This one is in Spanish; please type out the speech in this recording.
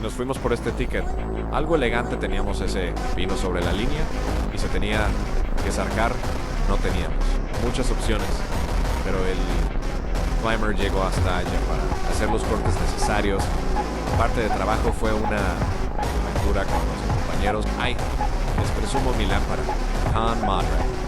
nos fuimos por este ticket. Algo elegante, teníamos ese pino sobre la línea y se tenía que zarcar. No teníamos muchas opciones, pero el climber llegó hasta allá para hacer los cortes necesarios. Parte de trabajo fue una aventura con los compañeros. Ay, les presumo mi lámpara, Con Modred.